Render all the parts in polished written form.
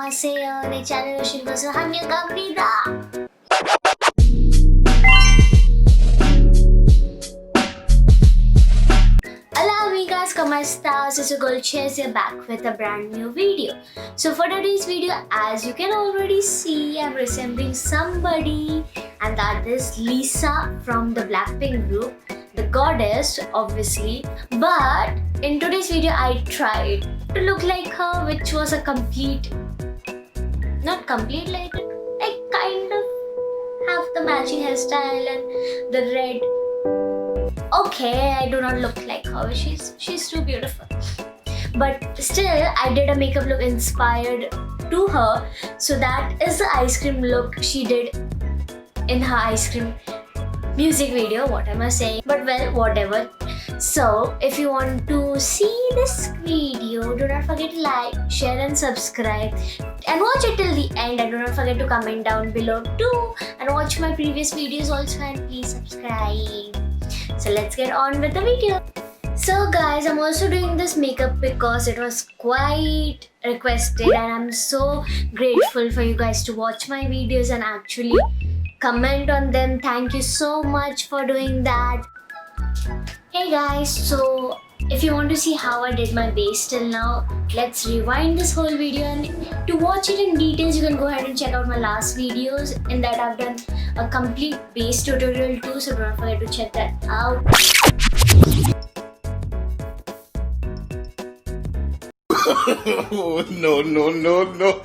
안녕하세요. 내 채널에 오신 것을 환영합니다. Hola amigas, ¿cómo estás? It's your girl Chase back with a brand new video. So for today's video, as you can already see, I'm resembling somebody, and that is Lisa from the Blackpink group, the goddess obviously. But in today's video, I tried to look like her, which was a complete, not complete, like kind of have the matching hairstyle and the red. Okay, I do not look like her. She's too beautiful. But still, I did a makeup look inspired to her. So that is the ice cream look she did in her ice cream music video. What am I saying? But well, whatever. So if you want to see this video, do not forget to like, share and subscribe and watch it till the end, and do not forget to comment down below too, and watch my previous videos also, and please subscribe. So let's get on with the video. So guys, I'm also doing this makeup because it was quite requested, and I'm so grateful for you guys to watch my videos and actually comment on them. Thank you so much for doing that. Hey guys, so if you want to see how I did my base till now, let's rewind this whole video, and to watch it in details you can go ahead and check out my last videos. In that I've done a complete base tutorial too, so don't forget to check that out. Oh, no, no, no, no.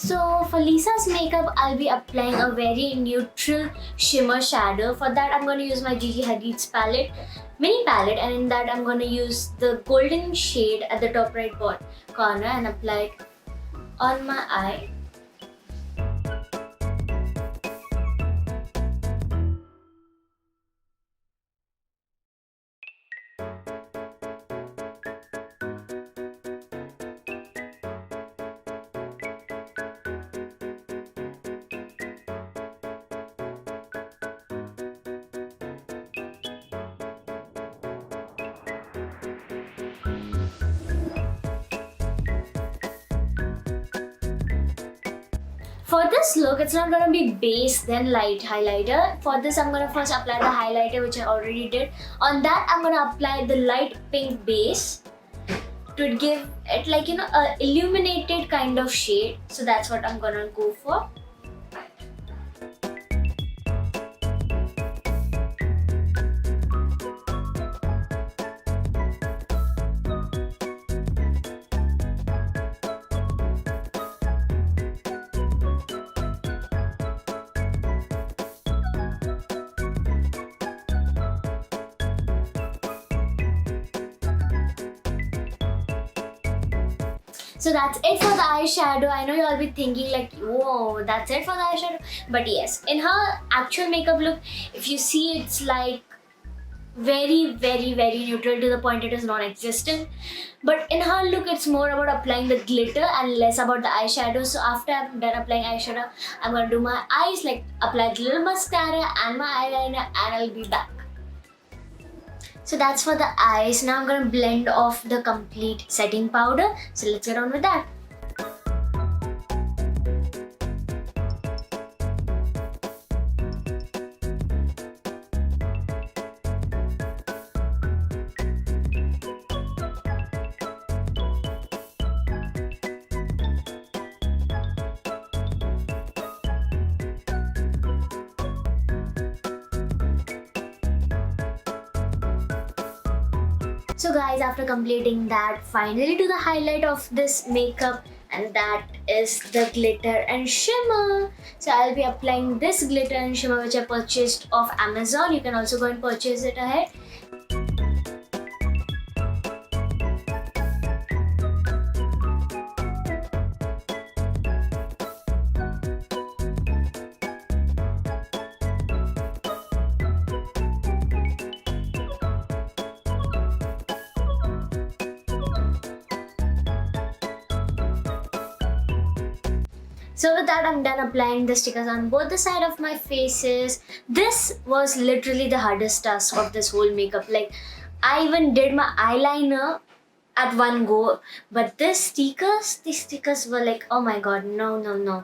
So for Lisa's makeup, I'll be applying a very neutral shimmer shadow. For that, I'm going to use my Gigi Hadid's palette, mini palette, and in that I'm going to use the golden shade at the top right corner and apply it on my eye. For this look, it's not going to be base then light highlighter. For this, I'm going to first apply the highlighter, which I already did. On that, I'm going to apply the light pink base to give it like, a illuminated kind of shade. So that's what I'm going to go for. So that's it for the eyeshadow. I know you'll be thinking like, whoa, that's it for the eyeshadow. But yes, in her actual makeup look, if you see, it's like very, very, very neutral to the point it is non-existent. But in her look, it's more about applying the glitter and less about the eyeshadow. So after I'm done applying eyeshadow, I'm going to do my eyes, like apply a little mascara and my eyeliner, and I'll be back. So that's for the eyes. Now I'm going to blend off the complete setting powder. So let's get on with that. So guys, after completing that, finally to the highlight of this makeup, and that is the glitter and shimmer. So I'll be applying this glitter and shimmer which I purchased off Amazon. You can also go and purchase it ahead. So with that, I'm done applying the stickers on both the side of my faces. This was literally the hardest task of this whole makeup. Like, I even did my eyeliner at one go, but these stickers were like, oh my god, no.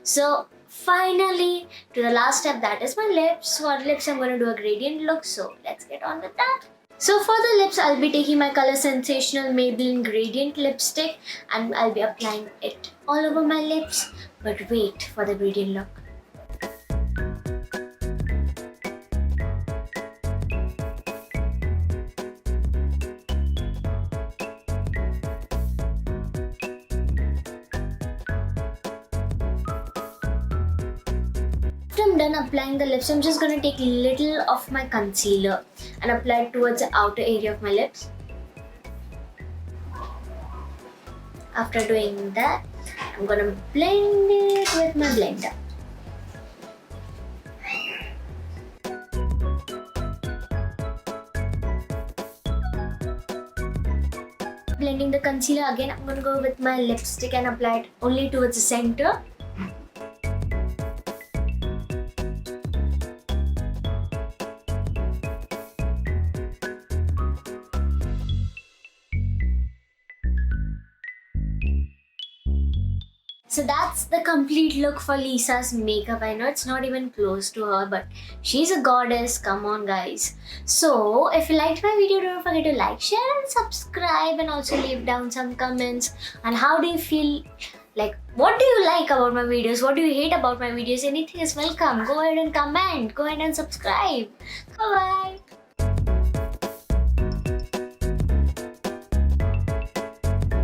So finally, to the last step, that is my lips. For lips, I'm going to do a gradient look, so let's get on with that. So for the lips, I'll be taking my Color Sensational Maybelline Gradient Lipstick and I'll be applying it all over my lips. But wait for the gradient look. After I'm done applying the lips, I'm just going to take a little of my concealer and apply it towards the outer area of my lips. After doing that, I'm going to blend it with my blender. Blending the concealer again, I'm going to go with my lipstick and apply it only towards the center. So that's the complete look for Lisa's makeup. I know it's not even close to her, but she's a goddess. Come on, guys. So if you liked my video, don't forget to like, share and subscribe, and also leave down some comments on how do you feel, like what do you like about my videos, what do you hate about my videos. Anything is welcome. Go ahead and comment, go ahead and subscribe. Bye bye.